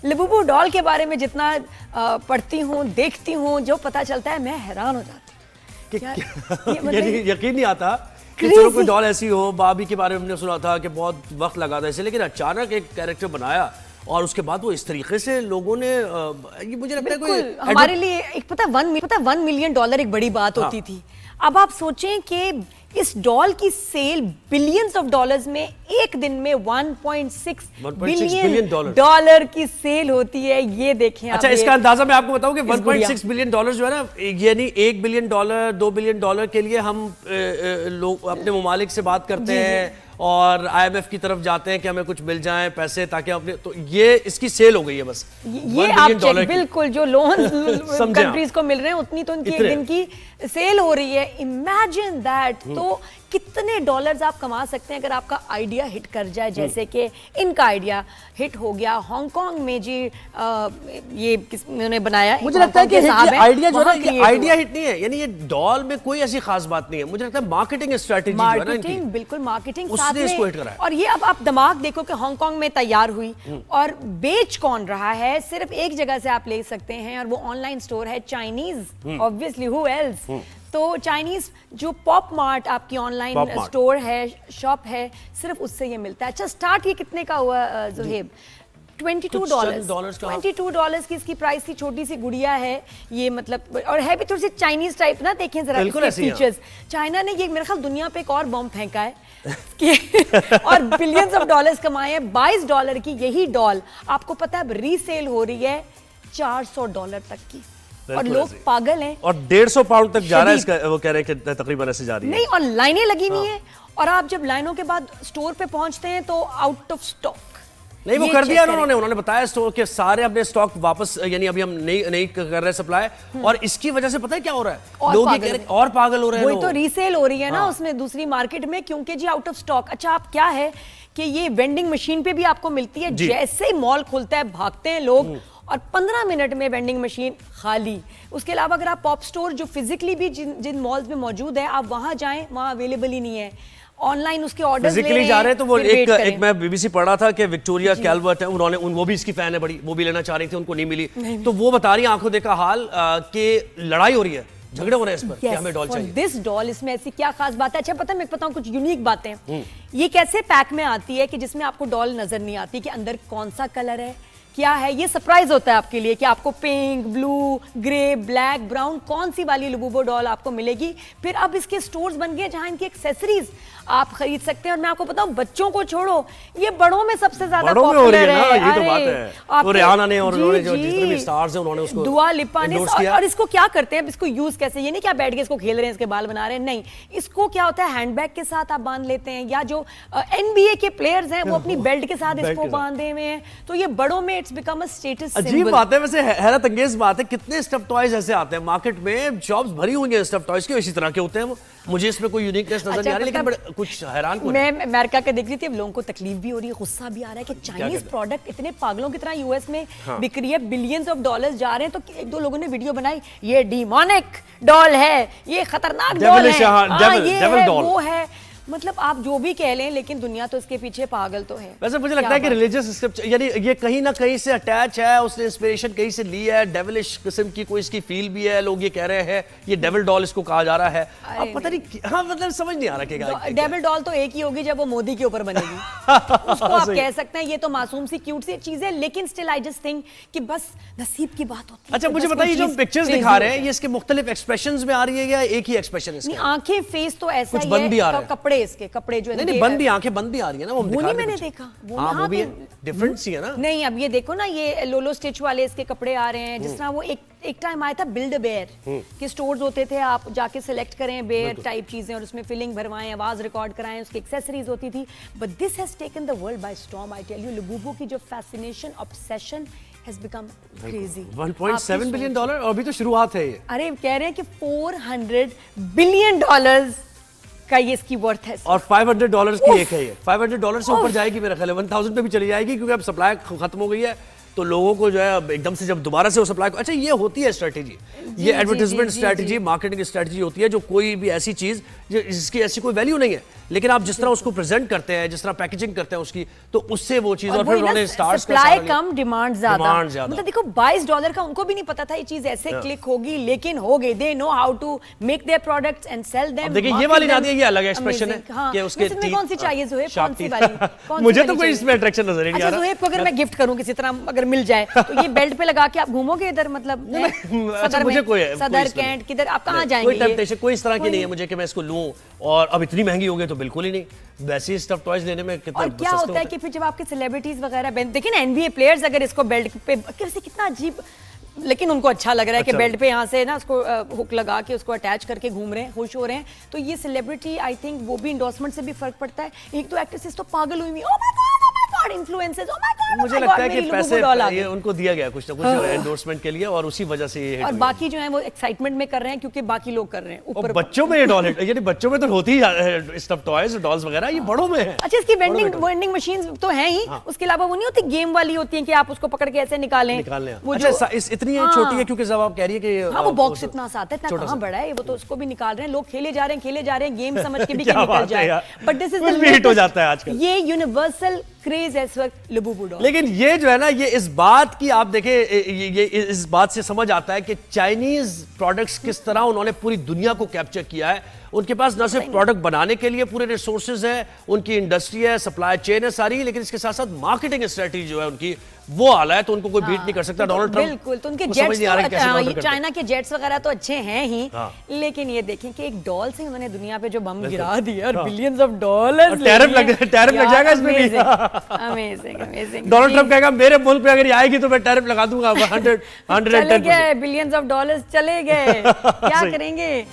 Labubu doll के बारे में जितना पढ़ती हूँ, देखती हूँ, जो पता चलता है मैं हैरान हो जाती हूँ। यकीन नहीं आता कि चलो कोई डॉल ऐसी हो। बाबी के बारे में हमने सुना था कि बहुत वक्त लगा था इसे, लेकिन अचानक एक कैरेक्टर बनाया और उसके बाद वो इस तरीके से लोगों ने ये मुझे लगता है कोई हमारे लिए एक पता $1 मिलियन एक बड़ी बात होती थी। अब आप सोचें कि इस डॉल की सेल बिलियंस ऑफ डॉलर्स में एक दिन में 1.6 बिलियन डॉलर की सेल होती है। ये देखें। अच्छा, इसका अंदाजा मैं आपको बताऊं कि 1.6 बिलियन डॉलर जो है ना, यानी $1 बिलियन $2 बिलियन के लिए हम लोग अपने ममालिक से बात करते हैं और IMF की तरफ जाते हैं कि हमें कुछ मिल जाएं पैसे ताकि अपने, तो ये इसकी सेल हो गई है बस। ये आप चेक, बिल्कुल जो लोन कंट्रीज को मिल रहे हैं उतनी तो उनकी एक दिन की सेल हो रही है। Imagine that. तो कितने डॉलर्स आप कमा सकते हैं अगर आपका आइडिया हिट कर जाए, जैसे कि इनका आइडिया हिट हो गया। हांगकांग में जी ये किसने बनाया, मुझे लगता है कि आइडिया जो है ये आइडिया हिट नहीं है, यानी ये डॉल में कोई ऐसी खास बात नहीं है। मुझे लगता है मार्केटिंग स्ट्रेटजी जो है ना इनकी, बिल्कुल मार्केटिंग उसने इसको हिट कराया। और ये अब आप दिमाग देखो कि हांगकांग में तैयार हुई और बेच कौन रहा है, सिर्फ एक जगह से आप ले सकते हैं और वो ऑनलाइन स्टोर है चाइनीज। Obviously who else. तो चाइनीज जो पॉप मार्ट आपकी ऑनलाइन स्टोर है, शॉप है, सिर्फ उससे ये मिलता है। अच्छा, स्टार्ट ये कितने का हुआ ज़ुहैब? $22 की इसकी प्राइस थी। छोटी सी गुड़िया है ये, मतलब, और है भी थोड़ी सी चाइनीज टाइप ना। देखें जरा इसके फीचर्स। चाइना ने ये मेरे ख्याल दुनिया पे एक और बम फेंका है कि और बिलियंस ऑफ डॉलर्स कमाए हैं। $22 की यही डॉल आपको पता है अब रीसेल हो रही है $400 तक की, और लोग पागल हैं। और 150 पाउंड तक जा रहा है इसका, वो कह रहे हैं कि तकरीबन ऐसे जा रही है। नहीं, और लाइनें लगी हुई हैं, और आप जब लाइनों के बाद स्टोर पे पहुंचते हैं तो आउट ऑफ स्टॉक। नहीं, वो कर दिया उन्होंने बताया स्टोर के सारे अपने स्टॉक वापस, यानी अभी हम नहीं कर रहे सप्लाई। और इसकी वजह से पता है क्या हो रहा है, लोग और पागल हो रहे हैं। वही तो रीसेल हो रही है ना उसमें दूसरी मार्केट में, क्योंकि जी आउट ऑफ स्टॉक। अच्छा, आप क्या है कि ये वेंडिंग मशीन पे भी आपको मिलती है। जैसे ही मॉल खुलता है भागते हैं लोग, और 15 मिनट में वेंडिंग मशीन खाली। उसके अलावा अगर आप पॉप स्टोर जो फिजिकली भी जिन मॉल्स में मौजूद है, आप वहां जाएं, वहां अवेलेबल ही नहीं है। ऑनलाइन उसके ऑर्डर्स फिजिकली जा रहे हैं। तो वो एक मैं BBC पढ़ा था कि विक्टोरिया कैल्वर्ट है, उन्होंने वो भी इसकी फैन है बड़ी, वो भी लेना चाह रही थी, उनको नहीं मिली। तो वो बता रही है आंखों देखा हाल कि लड़ाई हो रही है, झगड़े हो रहे हैं इस पर कि हमें डॉल चाहिए। दिस डॉल, इसमें ऐसी क्या खास बात है? अच्छा, पता है, मैं बताऊं कुछ यूनिक बातें। ये कैसे पैक में आती है कि जिसमें आपको डॉल नजर नहीं आती कि अंदर कौन सा कलर है, क्या है। ये सरप्राइज होता है आपके लिए कि आपको pink, blue, grey, black, brown कौन सी वाली लबूबो डॉल आपको मिलेगी। फिर अब इसके स्टोर्स बन गए जहां इनकी एक्सेसरीज आप खरीद सकते हैं। और मैं आपको बताऊं, बच्चों को छोड़ो, ये बड़ों में सबसे ज्यादा पॉपुलर है। ये तो बात है। और रिहाना ने और उन्होंने जो जितने भी स्टार्स हैं उन्होंने उसको, दुआ लिपा ने। और इसको क्या करते हैं, इसको यूज कैसे, ये नहीं कि आप बैठ के इसको खेल रहे हैं, इसके बाल बना रहे हैं, नहीं। इसको क्या होता है, हैंडबैग के साथ आप बांध लेते हैं, या जो NBA के प्लेयर्स हैं वो अपनी बेल्ट के साथ इसको बांधे हुए हैं। तो ये बड़ों में it's become a status symbol. अजीब बात है, वैसे हैरत अंगेज बात है, कितने स्टफ टॉयज ऐसे आते हैं मार्केट में, शॉप्स भरी हुई हैं स्टफ टॉयज के, इसी तरह के होते हैं वो। मुझे इसमें कोई यूनिकनेस नजर नहीं आ रही, लेकिन कुछ हैरान मैं अमेरिका के देख रही थी, अब लोगों को तकलीफ भी हो रही है, गुस्सा भी आ रहा है कि चाइनीज प्रोडक्ट इतने पागलों की तरह यूएस में बिक रही है, बिलियंस ऑफ डॉलर्स जा रहे हैं। तो एक दो लोगों ने वीडियो बनाई, ये डीमोनिक डॉल है, ये खतरनाक डॉल है, ये है, वो है। मतलब आप जो भी कह लें, लेकिन दुनिया तो इसके पीछे पागल तो है। वैसे मुझे लगता है कि रिलीजियस स्क्रिप्चर, यानी ये कहीं ना कहीं से अटैच है, उसने इंस्पिरेशन कहीं से ली है, डेविलिश किस्म की कोई इसकी फील भी है। लोग ये कह रहे हैं ये डेविल डॉल इसको कहा जा रहा है। अब पता नहीं, हाँ, मतलब समझ नहीं आ रहा कि डेविल डॉल तो एक ही होगी जब वो मोदी के ऊपर बनेगी। उसको आप कह सकते हैं, ये तो मासूम सी क्यूट सी चीज है, लेकिन स्टिल आई जस्ट थिंक कि बस नसीब की बात होती है। अच्छा, मुझे बताइए, जो पिक्चर्स दिखा रहे हैं ये इसके मुख्तलिफ एक्सप्रेशंस में आ रही है या एक ही एक्सप्रेशन है? आंखें, फेस तो ऐसा ही है, कपड़े इसके, कपड़े जो नहीं, बंद भी, आंखें बंद भी आ रही है ना, वो नहीं मैंने देखा, वो भी डिफरेंट सी है ना। नहीं, अब ये देखो ना, ये लोलो स्टिच वाले इसके कपड़े आ रहे हैं, जिस तरह वो एक टाइम आया था बिल्ड बेयर के स्टोर्स होते थे, आप जाके सिलेक्ट करें बेयर टाइप चीजें और उसमें फिलिंग भरवाएं, आवाज रिकॉर्ड कराएं, उसकी एक्सेसरीज होती थी। But this has taken the world by storm. I tell you, Labubu की जो fascination, obsession has become crazy। $1.7 billion, और अभी तो शुरुआत है ये। अरे कह रहे हैं कि $400 बिलियन का ये इसकी वर्थ है, और $500 की एक है ये। $500 से ऊपर जाएगी मेरा ख्याल है, 1000 पे भी चली जाएगी, क्योंकि अब सप्लाई खत्म हो गई है। तो लोगों को जो है अब एकदम से जब दोबारा से वो सप्लाई, अच्छा ये होती है स्ट्रेटेजी, ये एडवर्टाइजमेंट स्ट्रेटेजी, मार्केटिंग स्ट्रेटेजी होती है, जो कोई भी ऐसी चीज जिसकी ऐसी कोई वैल्यू नहीं है, लेकिन आप जिस तरह उसको प्रेजेंट करते हैं, जिस तरह पैकेजिंग करते हैं उसकी, तो उससे वो चीज, और फिर उन्होंने स्टार्स का सप्लाई कम डिमांड ज्यादा, ज्यादा। मतलब देखो $22 का उनको भी नहीं पता था ये चीज ऐसे क्लिक होगी, लेकिन हो गई। They know how to make their products and sell them. देखिए ये वाली नादिया, ये अलग एक्सप्रेशन है कि उसके टीथ कौन सी चाहिए ज़ुहैब, कौन सी वाली? मुझे तो कोई इसमें अट्रैक्शन नजर नहीं आ रहा। ज़ुहैब को अगर मैं गिफ्ट करूं किसी तरह, अगर मिल जाए तो ये बेल्ट पे लगा के आप घूमोगे इधर, मतलब सदर मुझे कोई सदर कैंट किधर आप कहां जाएंगे? कोई टेम्पटेशन कोई इस तरह की नहीं है मुझे कि मैं इसको लूं, और अब इतनी महंगी हो गई तो बिल्कुल ही नहीं। वैसे स्टफ टॉयज लेने में कितना, और क्या होता है कि फिर जब आपके सेलिब्रिटीज वगैरह, देखिए ना NBA प्लेयर्स अगर इसको बेल्ट पे, कैसे कितना अजीब, लेकिन उनको अच्छा लग रहा है कि बेल्ट पे यहाँ से ना उसको हुक लगा के उसको अटैच करके घूम रहे हैं, खुश हो रहे हैं। तो ये सेलिब्रिटी, आई थिंक वो भी इंडोर्समेंट से भी फर्क पड़ता है। एक तो एक्ट्रेसेस तो पागल हुई, oh my God influencers, oh my God, मुझे लगता है कि पैसे ये उनको दिया गया कुछ ना कुछ एंडोर्समेंट के लिए, और उसी वजह से ये, और बाकी जो है वो एक्साइटमेंट में कर रहे हैं क्योंकि बाकी लोग कर रहे हैं ऊपर। बच्चों में ये डॉल, यानी बच्चों में तो होती ही स्टफ टॉयज डॉल्स वगैरह, ये बड़ों में है। अच्छा, इसकी वेंडिंग मशीन्स तो हैं ही, उसके अलावा वो नहीं होती गेम वाली होती है कि आप उसको पकड़ के ऐसे निकालें। अच्छा इतनी छोटी है, क्योंकि जब आप कह रही है कि हाँ वो बॉक्स इतना सा आता है, इतना कहाँ बड़ा है वो, तो उसको भी निकाल रहे हैं लोग, खेले जा रहे हैं गेम समझ के भी कि निकल जाए, but this is the hit हो जाता है आजकल। ये यूनिवर्सल क्रेज है इस वक्त लबूबू डॉल। लेकिन ये जो है ना, ये इस बात की आप देखें, ये इस बात से समझ आता है कि चाइनीज प्रोडक्ट्स किस तरह उन्होंने पूरी दुनिया को कैप्चर किया है। उनके पास न सिर्फ प्रोडक्ट बनाने के लिए पूरे रिसोर्सेज है, उनकी इंडस्ट्री है, सप्लाई चेन है सारी, लेकिन इसके साथ साथ मार्केटिंग स्ट्रेटजी जो है उनकी वो आला है, तो उनको कोई बीट नहीं कर सकता। डोनाल्ड ट्रंप बिल्कुल, तो उनके जेट्स, चाइना के जेट्स वगैरह तो अच्छे हैं ही, लेकिन ये देखें कि एक डॉल से उन्होंने दुनिया पे जो बम गिरा दिया, और बिलियंस ऑफ डॉलर्स, टैरिफ लग जाएगा इसमें भी। अमेजिंग। डोनाल्ड ट्रंप कहेगा मेरे मुल्क पे अगर ये आएगी तो मैं टैरिफ लगा दूंगा 110%। बिलियंस ऑफ डॉलर्स चले गए, क्या करेंगे?